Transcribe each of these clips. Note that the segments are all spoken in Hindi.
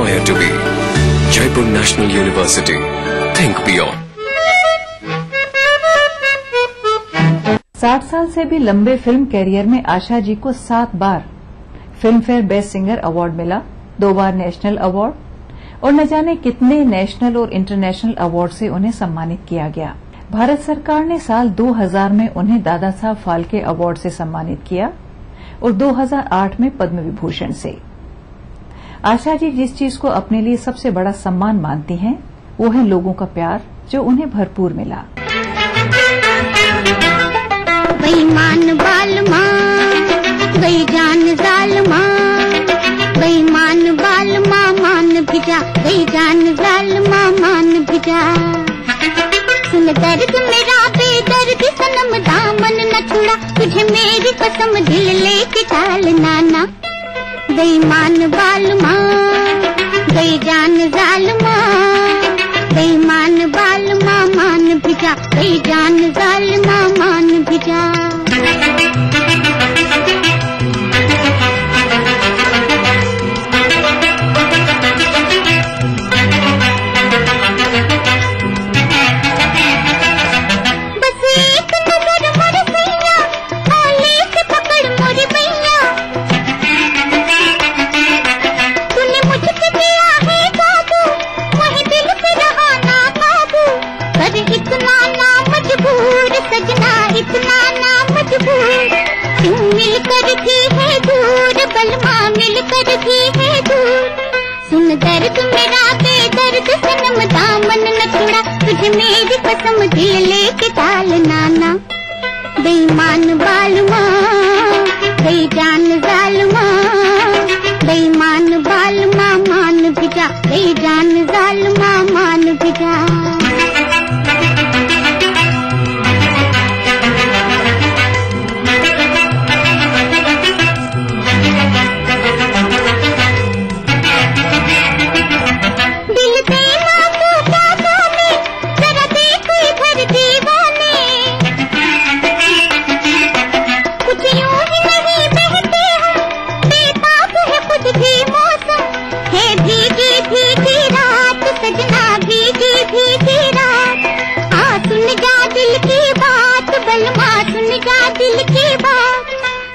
aspire to be. Jaipur National University. Think beyond. 60 साल से भी लंबे फिल्म कैरियर में आशा जी को 7 बार Filmfare best singer award मिला, 2 बार नेशनल अवार्ड और न जाने कितने नेशनल और इंटरनेशनल अवार्ड से उन्हें सम्मानित किया गया। भारत सरकार ने साल 2000 में उन्हें दादा साहब फाल्के अवार्ड से सम्मानित किया और 2008 में पद्म विभूषण से। आशा जी जिस चीज को अपने लिए सबसे बड़ा सम्मान मानती हैं, वो है लोगों का प्यार जो उन्हें भरपूर मिला। गई मान बाल माँ, गई जान जाल माँ, गई मान बाल माँ मान भिजा, गई जान जाल माँ मान भिजा। सुन दर्द मेरा बेदर्द सनम दामन न छुड़ा, तुझे मेरी कसम दिल लेके टाल नाना। गई मान बाल माँ, गई जान जाल माँ, गई मान बाल माँ मान भिजा, गई जान जाल माँ मान भिजा। सुन दर्द मेरा बेदर्द सनम दामन न छुड़ा, तुझे मेरी कसम दिल लेके टाल नाना। बेईमान बाल माँ, गई जान जाल माँ, बेईमान बाल माँ मान भिजा, गई जान जाल माँ मान भिजा।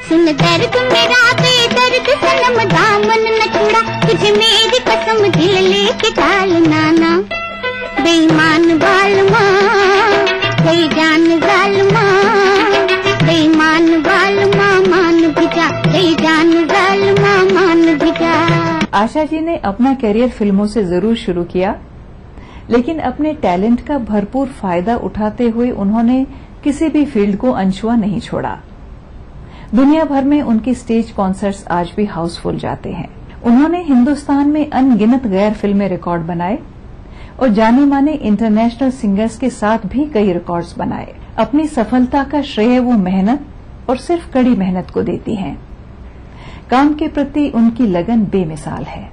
सुन दर्द मेरा बेदर्द सनम दामन न छुड़ा, तुझे मेरी कसम दिल लेके टाल नाना। बेईमान बाल माँ, गई जान जाल माँ, बेईमान बाल माँ मान भिजा, गई जान जाल माँ मान भिजा। आशा जी ने अपना करियर फिल्मों से जरूर शुरू किया, लेकिन अपने टैलेंट का भरपूर फायदा उठाते हुए उन्होंने किसी भी फील्ड को अनछुआ नहीं छोड़ा। दुनिया भर में उनकी स्टेज कॉन्सर्ट्स आज भी हाउसफुल जाते हैं। उन्होंने हिंदुस्तान में अनगिनत गैर फिल्मी रिकॉर्ड बनाए और जाने माने इंटरनेशनल सिंगर्स के साथ भी कई रिकॉर्ड्स बनाए। अपनी सफलता का श्रेय वो मेहनत और सिर्फ कड़ी मेहनत को देती हैं। काम के प्रति उनकी लगन बेमिसाल है।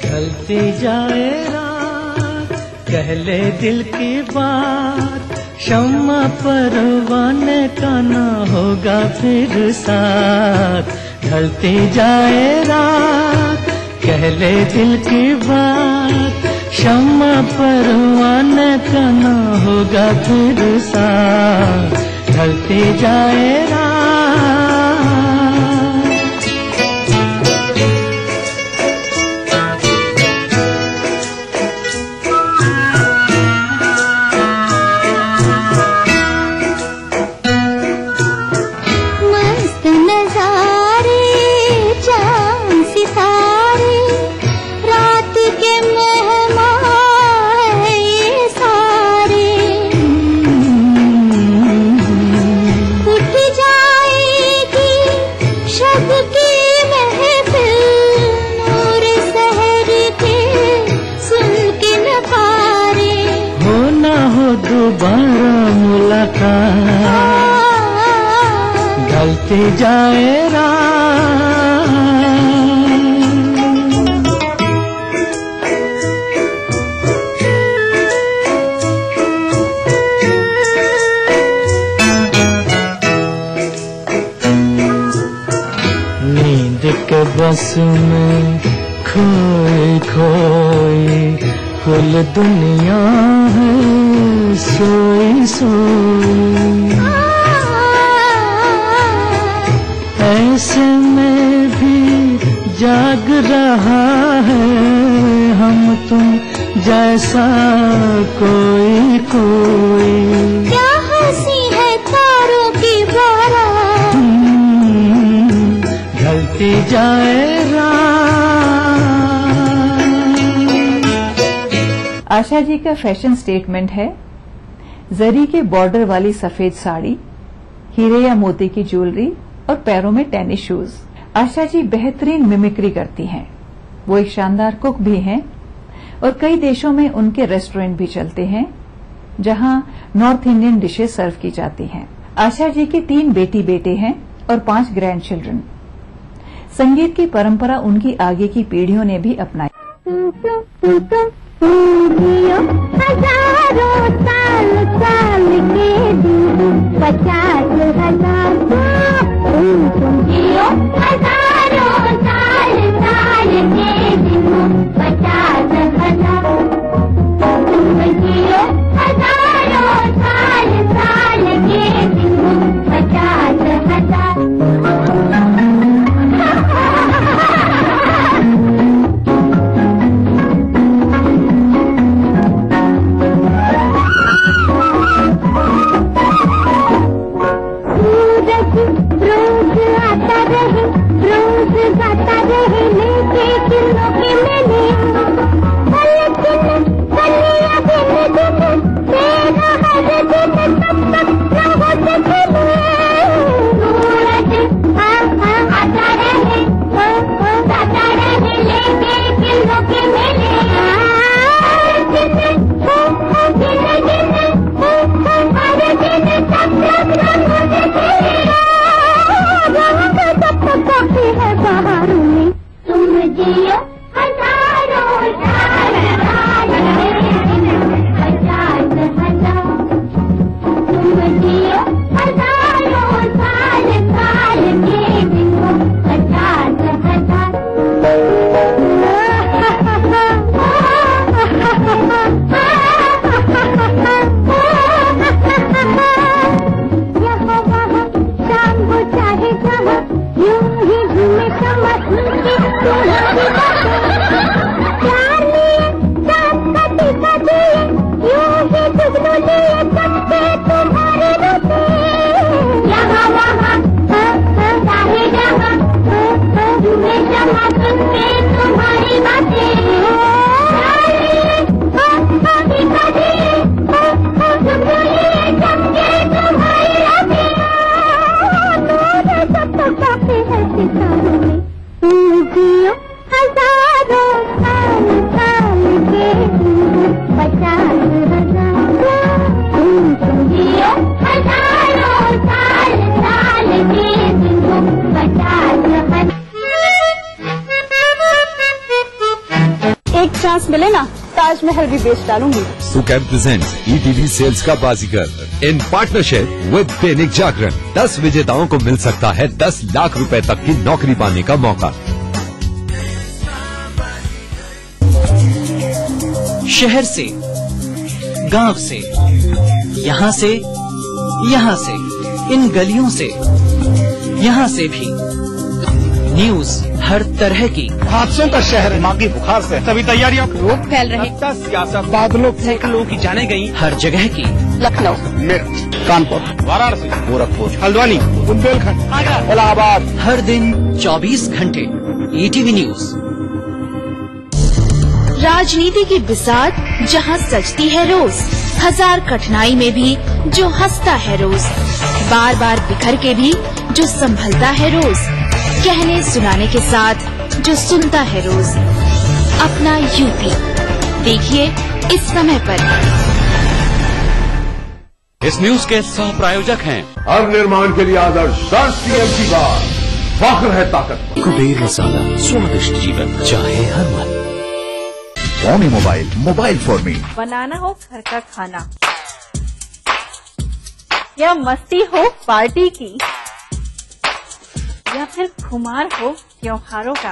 ढलती जाए रात, कह ले दिल की बात, शम्मा परवाने का ना होगा फिर साथ। ढलती जाए रात, कह ले दिल की बात, शम्मा परवाने का ना होगा फिर साथ। ढलती जाए रात। दोबारा मुलाकात, ढलते जाए रात। नींद के रस में खोए खोए कुल दुनिया है सोई सोई। ऐसे में भी जाग रहा है हम तुम जैसा कोई कोई। क्या हंसी है तारों की बारात, ढलती जाए रात। आशा जी का फैशन स्टेटमेंट है, जरी के बॉर्डर वाली सफेद साड़ी, हीरे या मोती की ज्वेलरी और पैरों में टेनिस शूज। आशा जी बेहतरीन मिमिक्री करती हैं। वो एक शानदार कुक भी हैं और कई देशों में उनके रेस्टोरेंट भी चलते हैं जहां नॉर्थ इंडियन डिशेस सर्व की जाती हैं। आशा जी के 3 बेटी बेटे हैं और 5 ग्रैंड चिल्ड्रन। संगीत की परंपरा उनकी आगे की पीढ़ियों ने भी अपनाई। हजारों साल साल के दिन 50,000 तुम जियो, हजारों साल साल के दिन 50,000 तुम जियो, हजारों साल साल के दिन 50,000। रोज आता रहे, रोज गाता रहे, लेके किलो के मेले। दिन कलिया दिन दिन तेरा हर दिन तब तक न हो सके। सूरज आता रहे, गाता रहे, लेके किलो के मेले। दिन दिन हर दिन तब तक न हो सके। काफी है बहारों में तुम जियो, हजारों साल साल के दिन 50,000 तुम जियो, हजारों साल साल के दिन 50,000। यहाँ वहाँ शाम हो चाहे जहाँ, यूं ही घूमे समझ तुम्हारी बातें। प्यार लिए साथ कटी कटी, यूं ही जुगनू लिए सबसे तुम्हारे रोते। यहाँ वहाँ चाहे जहाँ, घूमे समझ सुनते तुम्हारी बातें। प्यार लिए कटी कटी, जुगनू लिए सबसे तुम्हारी रोते। काफी है सितारों में तुम जियो, हजारों साल साल के दिन 50,000 तुम जियो, हजारों साल साल के दिन 50,000। एक चांस मिले ना, ताजमहल भी बेच डालूंगी। सुकैम प्रेजेंट ETV सेल्स का बाजीगर in partnership with Dainik Jagran. 10 विजेताओं को मिल सकता है 10 लाख रुपए तक की नौकरी पाने का मौका। शहर से, गांव से, यहाँ से, इन गलियों से, यहाँ से भी न्यूज हर तरह की। हादसों का शहर, दिमागी बुखार से सभी तैयारियां, रोग फैल रहे, सियासत, बादलों, सैकड़ों की जाने गई हर जगह की। लखनऊ, मेरठ, कानपुर, वाराणसी, गोरखपुर, हल्द्वानी, बुंदेलखंड, इलाहाबाद। हर दिन 24 घंटे ETV न्यूज। राजनीति की बिसात जहां सजती है रोज, हजार कठिनाई में भी जो हंसता है रोज, बार बार बिखर के भी जो संभलता है रोज, कहने सुनाने के साथ जो सुनता है रोज। अपना यूपी देखिए इस समय पर। इस न्यूज के सह प्रायोजक हैं हर निर्माण के लिए आदर्श 10 CM की बात, फख्र है ताकत। कुबेर मसाला, स्वादिष्ट जीवन चाहे हर मन। Xiaomi mobile for me. बनाना हो घर का खाना या मस्ती हो पार्टी की, या फिर खुमार हो त्योहारों का।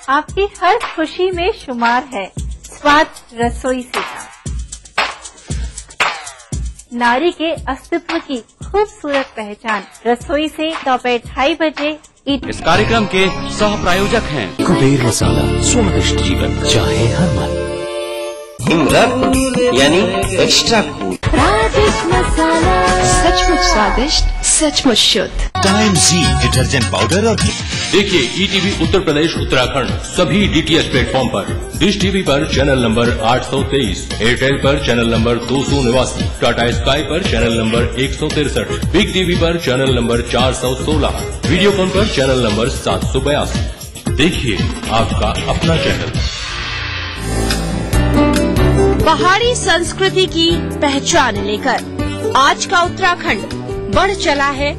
आपकी हर खुशी में शुमार है स्वाद रसोई से का। नारी के अस्तित्व की खूबसूरत पहचान रसोई से दोपहर 2:30 बजे। इस कार्यक्रम के सह प्रायोजक हैं कुबेर मसाला, स्वादिष्ट जीवन चाहे हर मन। यानी एक्स्ट्रा कूल, स्वादिष्ट मसाला, सचमुच स्वादिष्ट, सचमुच शुद्ध। टाइम जी डिटर्जेंट पाउडर और देखिए ईटीवी उत्तर प्रदेश उत्तराखंड सभी डीटीएच प्लेटफॉर्म पर, डिश टीवी पर चैनल नंबर 823, एयरटेल पर चैनल नंबर 289, टाटा स्काई पर चैनल नंबर 163, बिग टीवी पर चैनल नंबर 416, वीडियोकॉन पर चैनल नंबर 782। देखिए आपका अपना चैनल। पहाड़ी संस्कृति की पहचान लेकर आज का उत्तराखंड बढ़ चला है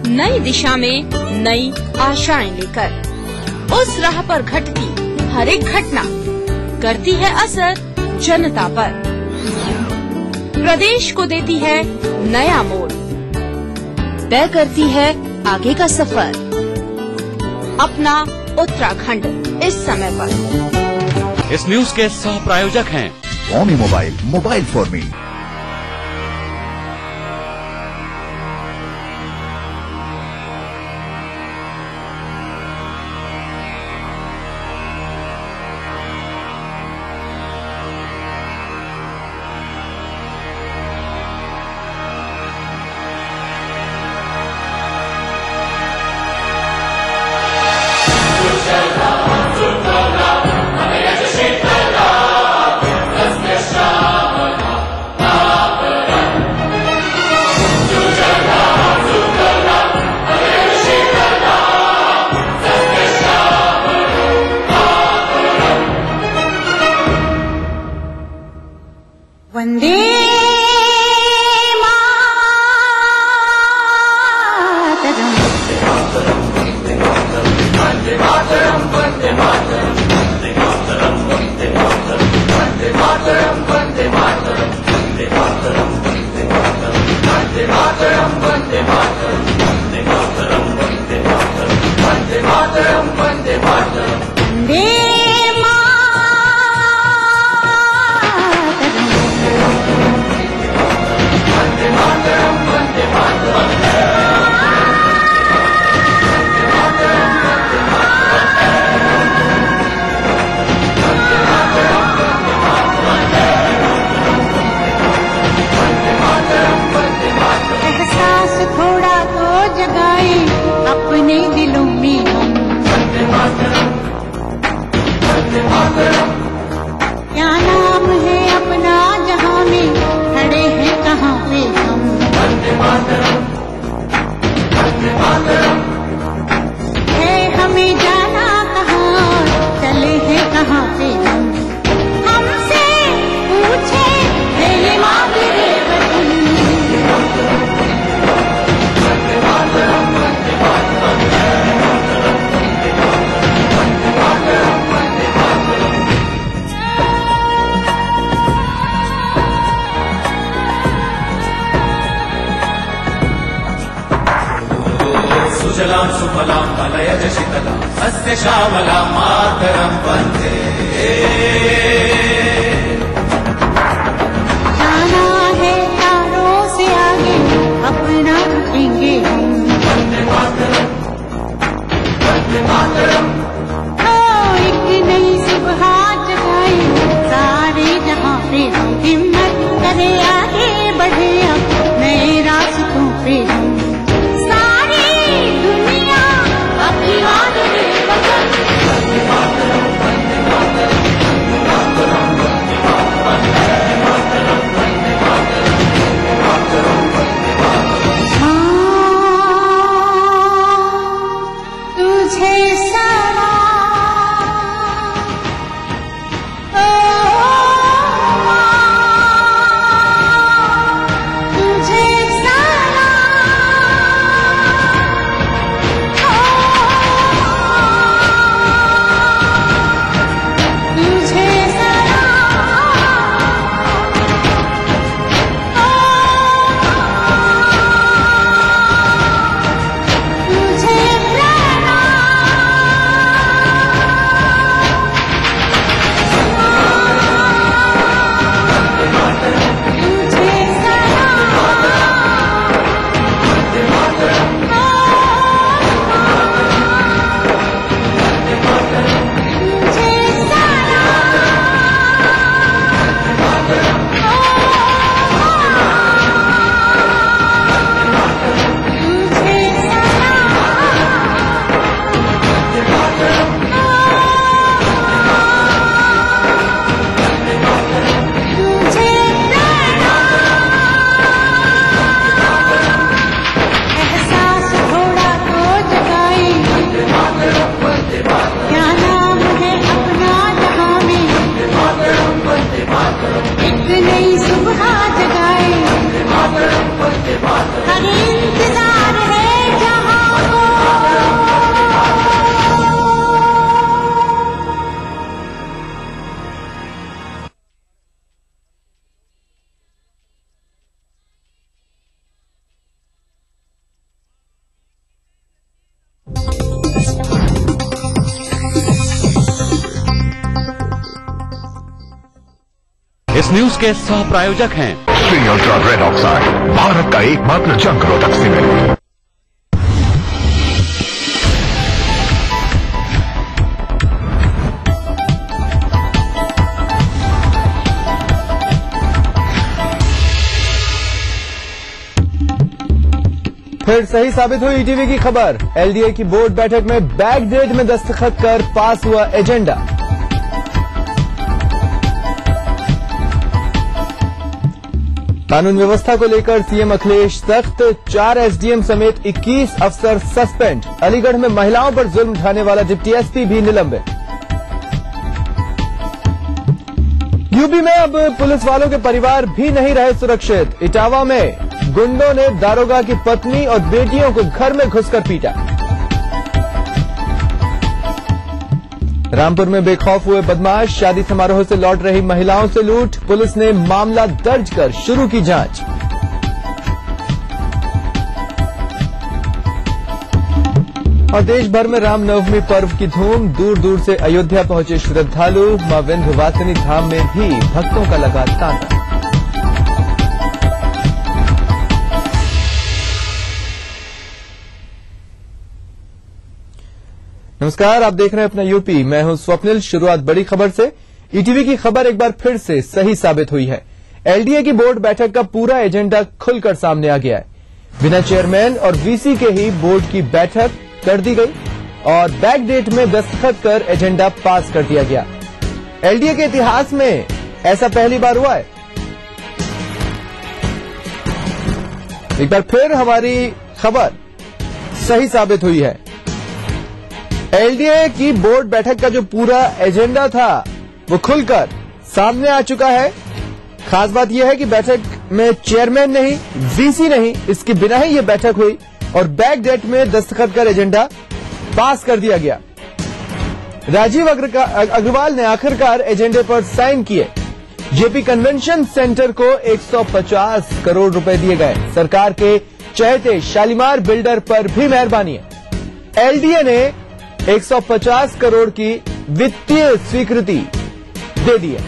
नई दिशा में, नई आशाएं लेकर। उस राह पर घटती हर एक घटना करती है असर जनता पर, प्रदेश को देती है नया मोड़, तय करती है आगे का सफर। अपना उत्तराखंड इस समय पर। इस न्यूज के सह प्रायोजक हैं Xiaomi मोबाइल फॉर मी। वंदे सुजलां सुफलां मलयज शीतलां सस्य श्यामलां मातरं वन्दे। जाना है तारों से आगे अपना रुकेंगे हम। वन्दे मातरं, वन्दे मातरं। एक नई सुबह जगाई सारे जहां पे हम, हिम्मत करे आगे बढ़े हम नए रास्तों पे हम। वन्दे मातरं, वन्दे मातरं, वन्दे मातरं। इस न्यूज के सह प्रायोजक हैं Shri ultra red oxide, Bharat का एकमात्र जंग रोधक सीमेंट। फिर सही साबित हुई ईटीवी की खबर। एलडीए की बोर्ड बैठक में बैक डेट में दस्तखत कर पास हुआ एजेंडा। कानून व्यवस्था को लेकर सीएम अखिलेश सख्त, 4 एसडीएम समेत 21 अफसर सस्पेंड। अलीगढ़ में महिलाओं पर जुल्म ढाने वाला डिप्टी एसपी भी निलंबित। यूपी में अब पुलिस वालों के परिवार भी नहीं रहे सुरक्षित। इटावा में गुंडों ने दारोगा की पत्नी और बेटियों को घर में घुसकर पीटा। रामपुर में बेखौफ हुए बदमाश, शादी समारोह से लौट रही महिलाओं से लूट। पुलिस ने मामला दर्ज कर शुरू की जांच। और देश भर में रामनवमी पर्व की धूम, दूर दूर से अयोध्या पहुंचे श्रद्धालु। मां विंध्यवासिनी धाम में भी भक्तों का लगा तांता। नमस्कार, आप देख रहे हैं अपना यूपी। मैं हूं स्वप्निल। शुरुआत बड़ी खबर से। ईटीवी की खबर एक बार फिर से सही साबित हुई है। एलडीए की बोर्ड बैठक का पूरा एजेंडा खुलकर सामने आ गया है। बिना चेयरमैन और वीसी के ही बोर्ड की बैठक कर दी गई और बैक डेट में दस्तखत कर एजेंडा पास कर दिया गया। एलडीए के इतिहास में ऐसा पहली बार हुआ है। एक बार फिर हमारी खबर सही साबित हुई है। एलडीए की बोर्ड बैठक का जो पूरा एजेंडा था वो खुलकर सामने आ चुका है। खास बात यह है कि बैठक में चेयरमैन नहीं, वीसी नहीं, इसके बिना ही ये बैठक हुई और बैक डेट में दस्तखत कर एजेंडा पास कर दिया गया। राजीव अग्रवाल ने आखिरकार एजेंडे पर साइन किए। जेपी कन्वेंशन सेंटर को 150 करोड़ रुपए दिए गए। सरकार के चहेते शालीमार बिल्डर पर भी मेहरबानी है। एलडीए ने 150 करोड़ की वित्तीय स्वीकृति दे दी है।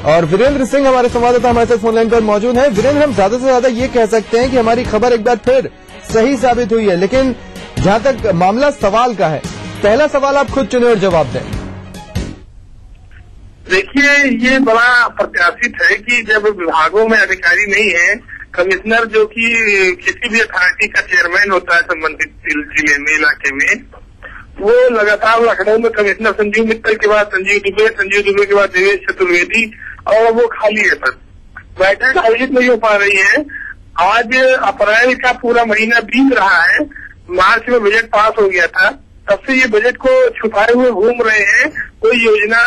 और वीरेंद्र सिंह हमारे संवाददाता हमारे साथ फोन लाइन पर मौजूद हैं। वीरेंद्र, हम ज्यादा से ज्यादा ये कह सकते हैं कि हमारी खबर एक बार फिर सही साबित हुई है, लेकिन जहां तक मामला सवाल का है, पहला सवाल आप खुद चुने और जवाब दें। देखिए, ये बड़ा प्रत्याशित है कि जब विभागों में अधिकारी नहीं है, कमिश्नर जो कि किसी भी अथॉरिटी का चेयरमैन होता है संबंधित जिले में, इलाके में, वो लगातार लखनऊ में कमिश्नर संजीव मित्तल के बाद संजीव दुबे के बाद देवेश चतुर्वेदी, और वो खाली है सर। बैठक आयोजित नहीं हो पा रही है। आज अप्रैल का पूरा महीना बीत रहा है। मार्च में बजट पास हो गया था, तब से ये बजट को छुपाए हुए घूम रहे हैं। कोई योजना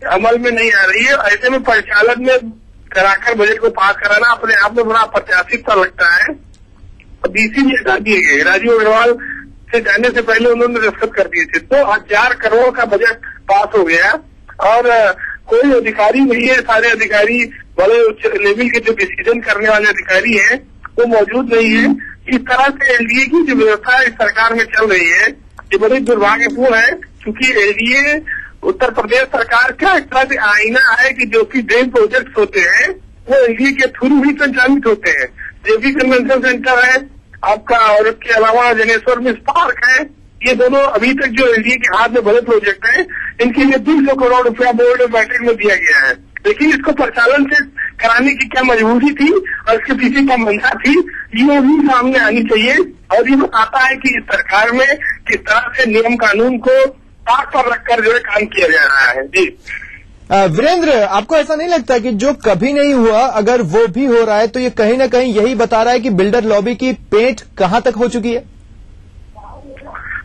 अमल में नहीं आ रही है। ऐसे में परिचालन में कराकर बजट को पास कराना अपने आप में बड़ा प्रत्याशित सा लगता है। डीसी भी हटा दिए गए। राजीव अग्रवाल से जाने से पहले उन्होंने दस्तखत कर दिए थे। 2000 करोड़ का बजट पास हो गया और कोई अधिकारी नहीं है। सारे अधिकारी बड़े उच्च लेवल के जो डिसीजन करने वाले अधिकारी हैं वो मौजूद नहीं है। इस तरह से एलडीए की जो व्यवस्था इस सरकार में चल रही है, ये बड़ी दुर्भाग्यपूर्ण है, क्योंकि एलडीए उत्तर प्रदेश सरकार का एक तरह से आईना है कि जो कि ड्रीम प्रोजेक्ट होते हैं वो एलडीए के थ्रू ही संचालित होते हैं। जेपी कन्वेंशन सेंटर है आपका, और इसके अलावा जनेश्वर में पार्क है। ये दोनों अभी तक जो एलडीए के हाथ में बड़े प्रोजेक्ट हैं, इनके लिए 200 करोड़ रुपया बोर्ड बैठक में दिया गया है। लेकिन इसको परिचालन से कराने की क्या मजबूरी थी और इसके पीछे क्या मंशा थी, ये भी सामने आनी चाहिए। और ये बताता है कि इस सरकार में किस तरह से नियम कानून को ताक पर रखकर जो है काम किया जा रहा है। जी वीरेंद्र, आपको ऐसा नहीं लगता कि जो कभी नहीं हुआ अगर वो भी हो रहा है तो ये कहीं ना कहीं यही बता रहा है कि बिल्डर लॉबी की पेंट कहां तक हो चुकी है?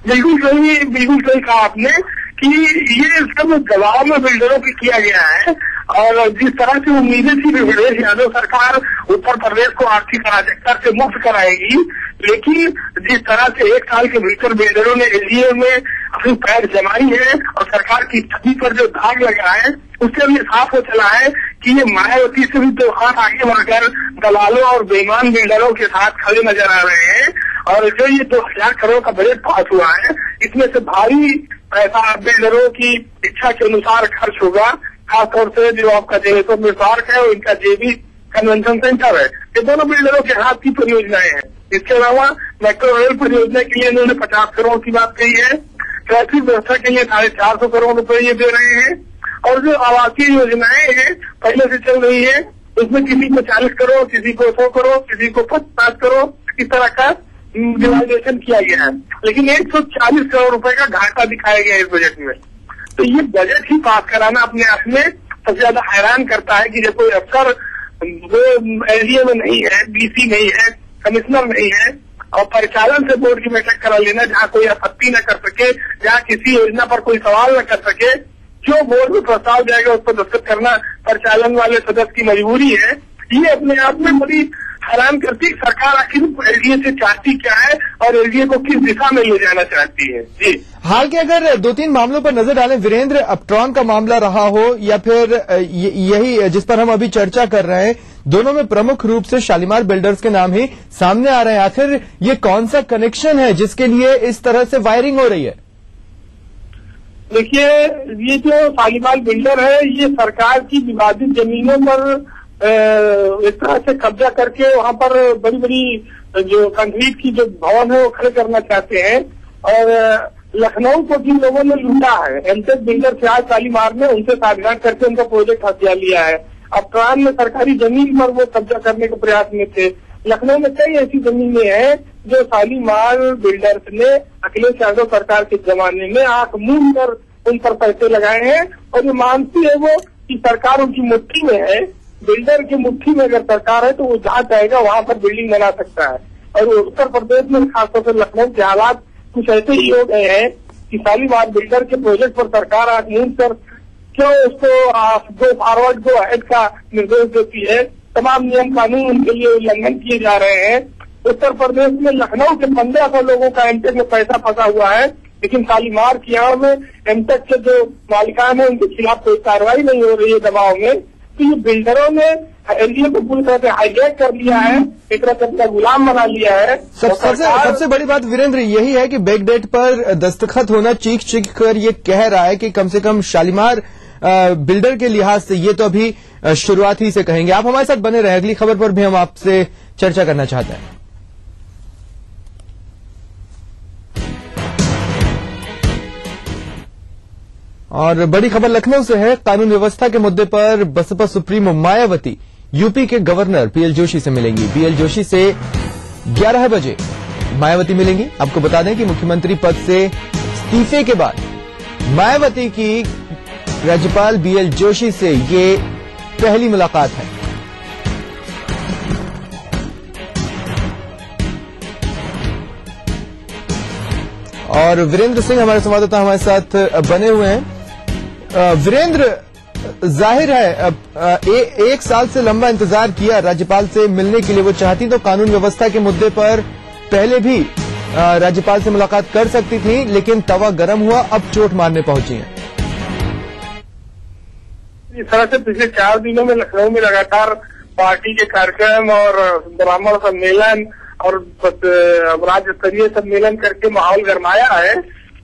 बिल्कुल सही कहा आपने कि ये सब दबाव में बिल्डरों की किया गया है। और जिस तरह से उम्मीदें थी अखिलेश यादव सरकार उत्तर प्रदेश को आर्थिक अराजकता से मुक्त कराएगी, लेकिन जिस तरह से 1 साल के भीतर बिल्डरों ने एलडीए में अपनी पैर जमाई है और सरकार की छवि पर जो दाग लगा है, उससे भी साफ हो चला है कि ये मायावती से भी 2 हाथ आगे बढ़कर दलालों और बेईमान बिल्डरों के साथ खड़े नजर आ रहे हैं। और जो ये 2000 करोड़ का बजट पास हुआ है, इसमें से भारी पैसा बिल्डरों की इच्छा के अनुसार खर्च होगा। खासतौर से जो आपका जेएसओ पार्क है और इनका जेबी कन्वेंशन सेंटर है, ये दोनों बिल्डरों के हाथ की परियोजनाएं हैं। इसके अलावा मेट्रो रेल परियोजना के लिए इन्होंने 50 करोड़ की बात कही है। ट्रैफिक व्यवस्था के लिए 450 करोड़ रुपए ये दे रहे हैं। और जो आवासीय योजनाएं हैं पहले से चल रही है, उसमें किसी को 40 करोड़, किसी को 100 करोड़, किसी को 50 करोड़, इस तरह का डिवाइडेशन किया गया है। लेकिन 140 करोड़ रुपए का घाटा दिखाया गया है इस बजट में। तो ये बजट ही पास कराना अपने आप में सबसे ज्यादा हैरान करता है कि जब कोई अफसर वो एलडीए में नहीं है, बीसी नहीं है, कमिश्नर नहीं है, और परिचालन से बोर्ड की बैठक करा लेना जहाँ कोई आपत्ति न कर सके, जहाँ किसी योजना पर कोई सवाल न कर सके, जो बोर्ड में प्रस्ताव जाएगा उस पर दस्तखत करना परिचालन वाले सदस्य की मजबूरी है। ये अपने आप में बड़ी हैरान करती है सरकार आखिर एलडीए से चाहती क्या है और एलडीए को किस दिशा में ले जाना चाहती है। जी हाल के अगर 2-3 मामलों पर नजर डालें वीरेंद्र, अपट्रॉन का मामला रहा हो या फिर यही जिस पर हम अभी चर्चा कर रहे हैं, दोनों में प्रमुख रूप से शालीमार बिल्डर्स के नाम ही सामने आ रहे हैं। आखिर ये कौन सा कनेक्शन है जिसके लिए इस तरह से वायरिंग हो रही है? देखिए, ये जो शालीमार बिल्डर है ये सरकार की विवादित जमीनों पर एक तरह से कब्जा करके वहां पर बड़ी बड़ी जो कंक्रीट की जो भवन है वो खड़े करना चाहते हैं। और लखनऊ को जिन लोगों ने लूटा है, एमटेक बिल्डर से आज शालीमार में उनसे साझगांठ करके उनका प्रोजेक्ट हथिया लिया है। अपट्रॉन में सरकारी जमीन पर वो कब्जा करने के प्रयास में थे। लखनऊ में कई ऐसी जमीनें हैं जो शालीमार बिल्डर्स ने अखिलेश यादव सरकार के जमाने में आंख मूंद कर उन पर पैसे लगाए हैं। और ये मानती है वो कि सरकार उनकी मुट्ठी में है। बिल्डर की मुट्ठी में अगर सरकार है तो वो जहाँ चाहेगा वहां पर बिल्डिंग बना सकता है। और उत्तर प्रदेश में खासतौर से लखनऊ के हालात कुछ ऐसे ही हो गए हैं कि शालीमार बिल्डर के प्रोजेक्ट पर सरकार आंख मूंद कर क्यों उसको गो फॉरवर्ड गो अहेड का निर्देश देती है। तमाम नियम कानून उनके लिए उल्लंघन किए जा रहे हैं। उत्तर प्रदेश में लखनऊ के 1500 लोगों का एमटेक में पैसा फंसा हुआ है, लेकिन शालीमार की आड़ में एमटेक के जो मालिकान है उनके खिलाफ कोई कार्रवाई नहीं हो रही है दबाव में। तो ये बिल्डरों ने एलडीए को पूरी तरह से हाईजैक कर लिया है, एक तरह से अपना गुलाम बना लिया है। सबसे बड़ी बात वीरेंद्र यही है कि बैक डेट पर दस्तखत होना चीख कर ये कह रहा है कि कम से कम शालीमार बिल्डर के लिहाज से ये तो अभी शुरुआत ही से कहेंगे। आप हमारे साथ बने रहे, अगली खबर पर भी हम आपसे चर्चा करना चाहते हैं। और बड़ी खबर लखनऊ से है। कानून व्यवस्था के मुद्दे पर बसपा सुप्रीमो मायावती यूपी के गवर्नर बीएल जोशी से मिलेंगी। बीएल जोशी से 11 बजे मायावती मिलेंगी। आपको बता दें कि मुख्यमंत्री पद से इस्तीफे के बाद मायावती की राज्यपाल बीएल जोशी से ये पहली मुलाकात है। और वीरेंद्र सिंह हमारे संवाददाता हमारे साथ बने हुए हैं। वीरेंद्र, जाहिर है एक साल से लंबा इंतजार किया राज्यपाल से मिलने के लिए। वो चाहती तो कानून व्यवस्था के मुद्दे पर पहले भी राज्यपाल से मुलाकात कर सकती थी, लेकिन तवा गर्म हुआ, अब चोट मारने पहुंची हैं। इस तरह से पिछले 4 दिनों में लखनऊ में लगातार पार्टी के कार्यक्रम और ब्राह्मण सम्मेलन और राज्य स्तरीय सम्मेलन करके माहौल गरमाया है।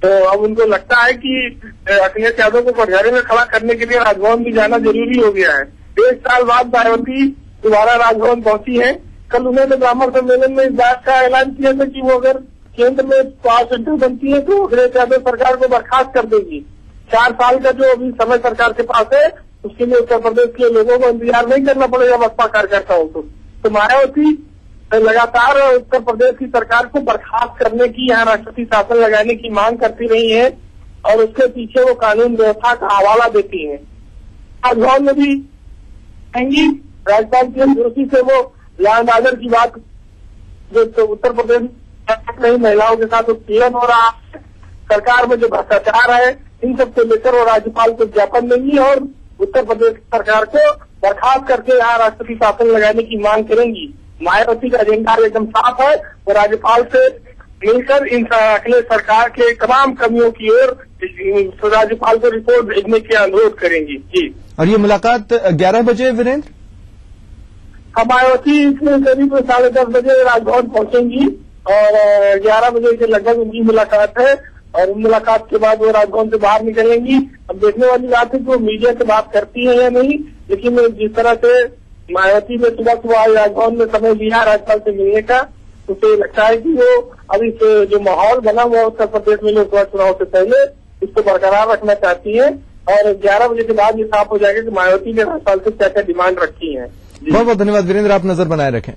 तो अब उनको लगता है कि अखिलेश यादव को कटघरे में खड़ा करने के लिए राजभवन भी जाना जरूरी हो गया है। 1 साल बाद मायावती दोबारा राजभवन पहुंची है। कल उन्होंने ब्राह्मण सम्मेलन में इस बात का ऐलान किया था कि वो अगर केंद्र में पावर सेंटर बनती है तो अखिलेश यादव सरकार को बर्खास्त कर देगी। 4 साल का जो अभी समय सरकार के पास है उसके लिए उत्तर प्रदेश के लोगों को इंतजार नहीं करना पड़ेगा बसपा कार्यकर्ताओं को। तो मायावती लगातार उत्तर प्रदेश की सरकार को बर्खास्त करने की, यहाँ राष्ट्रपति शासन लगाने की मांग करती रही है और उसके पीछे वो कानून व्यवस्था का हवाला देती है। राजभवन में भी आएंगी राज्यपाल बीएल जोशी से वो लैंड ऑर्डर की बात, जो तो उत्तर प्रदेश में महिलाओं के साथ उत्पीड़न हो रहा है, सरकार में जो भ्रष्टाचार है, इन सबको लेकर वो राज्यपाल को ज्ञापन देंगी और उत्तर प्रदेश सरकार को बर्खास्त करके यहाँ राष्ट्रपति शासन लगाने की मांग करेंगी। मायावती का एजेंडा एकदम साफ है। वो राज्यपाल से मिलकर इन अखिलेश सरकार के तमाम कमियों की ओर राज्यपाल को रिपोर्ट भेजने के अनुरोध करेंगी। जी, और ये मुलाकात 11 बजे वीरेंद्र? मायावती इसमें करीब 10:30 बजे राजभवन पहुंचेंगी और 11 बजे के लगभग उनकी मुलाकात है। और मुलाकात के बाद वो राजभवन से बाहर निकलेंगी। अब देखने वाली बात है कि वो मीडिया से बात करती है या नहीं, लेकिन जिस तरह से मायावती ने सुबह सुबह राजभवन में समय लिया राज्यपाल से मिलने का, उसे लगता है कि वो अभी जो माहौल बना हुआ उत्तर प्रदेश में लोकसभा चुनाव से पहले इसको बरकरार रखना चाहती है और 11 बजे के बाद ये साफ हो जाएगा कि मायावती ने राज्यपाल से क्या क्या डिमांड रखी है। बहुत बहुत धन्यवाद वीरेंद्र, आप नजर बनाए रखें।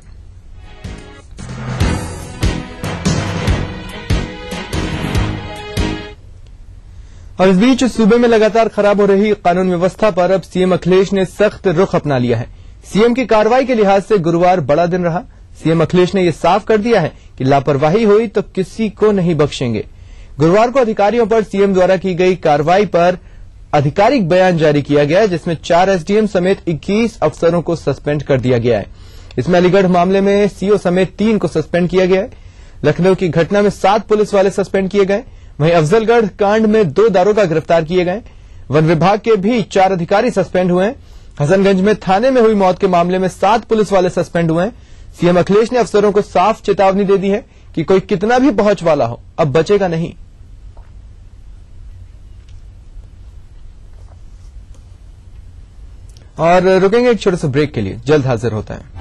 और इस बीच सूबे में लगातार खराब हो रही कानून व्यवस्था पर अब सीएम अखिलेश ने सख्त रुख अपना लिया है। सीएम की कार्रवाई के लिहाज से गुरुवार बड़ा दिन रहा। सीएम अखिलेश ने यह साफ कर दिया है कि लापरवाही हुई तो किसी को नहीं बख्शेंगे। गुरुवार को अधिकारियों पर सीएम द्वारा की गई कार्रवाई पर आधिकारिक बयान जारी किया गया है, जिसमें 4 एसडीएम समेत 21 अफसरों को सस्पेंड कर दिया गया है। इसमें अलीगढ़ मामले में सीओ समेत 3 को सस्पेंड किया गया है। लखनऊ की घटना में 7 पुलिस वाले सस्पेंड किए गए। वहीं अफजलगढ़ कांड में 2 दारोगा गिरफ्तार किए गए। वन विभाग के भी 4 अधिकारी सस्पेंड हुए हैं। हसनगंज में थाने में हुई मौत के मामले में 7 पुलिस वाले सस्पेंड हुए हैं। सीएम अखिलेश ने अफसरों को साफ चेतावनी दे दी है कि कोई कितना भी पहुंच वाला हो, अब बचेगा नहीं। और रुकेंगे एक छोटे से ब्रेक के लिए, जल्द हाजिर होता है।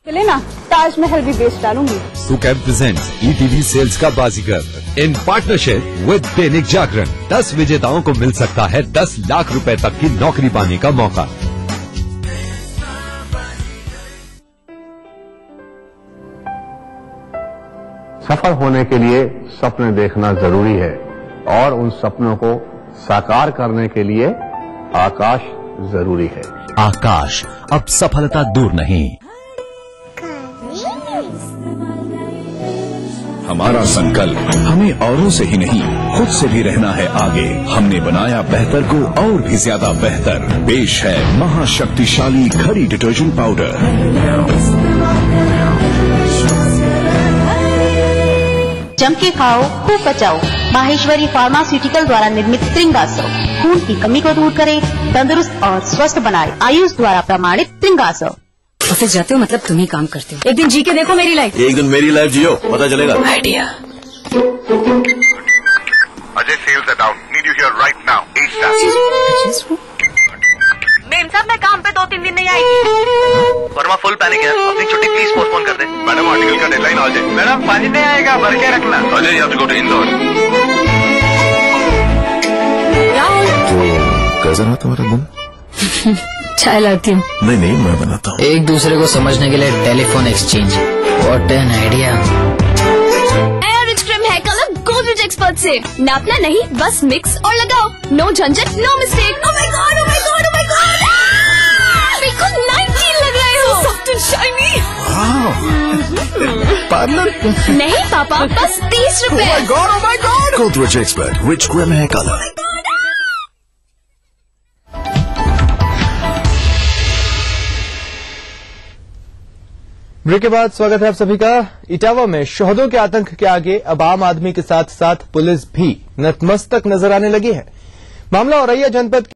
चले ना, ताजमहल भी बेच डालूंगी। सुकैब प्रेजेंट्स ईटीवी सेल्स का बाजीगर in partnership with Dainik Jagran. 10 विजेताओं को मिल सकता है 10 लाख रुपए तक की नौकरी पाने का मौका। सफल होने के लिए सपने देखना जरूरी है और उन सपनों को साकार करने के लिए आकाश जरूरी है। आकाश, अब सफलता दूर नहीं। हमारा संकल्प हमें औरों से ही नहीं खुद से भी रहना है आगे। हमने बनाया बेहतर को और भी ज्यादा बेहतर। पेश है महाशक्तिशाली खरी डिटर्जेंट पाउडर। जम के खाओ, खूब बचाओ। माहेश्वरी फार्मास्यूटिकल द्वारा निर्मित त्रिंगासव खून की कमी को दूर करे, तंदुरुस्त और स्वस्थ बनाए। आयुष द्वारा प्रमाणित त्रिंगासव। ऑफिस जाते हो मतलब तुम ही काम करते हो। एक दिन जी के देखो मेरी लाइफ। एक दिन मेरी लाइफ जियो, पता चलेगा। Idea. Ajay sales are down, need you here right now. मेम साहब मैं काम पे 2-3 दिन नहीं आएगी। वर्मा फुल पैनिक है, अपनी छुट्टी प्लीज पोस्टपोन कर दे। मैडम आर्टिकल का डेडलाइन आ जाए। मैडम पानी नहीं आएगा, भर के रखना। Ajay you have to go to Indore. तो कैसा रहा तुम्हारा दिन? चाय लाती हूँ। नहीं मैं बनाता हूँ। एक दूसरे को समझने के लिए telephone exchange. What an idea. Air extreme hair colour Godrej expert से नापना नहीं, बस मिक्स और लगाओ। नो झंझट, no mistake. Oh my God, oh my God, oh my God. बिल्कुल 19 लग रहे हो। Soft and shiny. पार्लर नहीं पापा, बस 30 रुपए। Oh my God, oh my God. Godrej expert rich cream hair colour. Break के बाद स्वागत है आप सभी का। इटावा में शोहदों के आतंक के आगे अब आम आदमी के साथ साथ पुलिस भी नतमस्तक नजर आने लगी है। मामला औरैया जनपद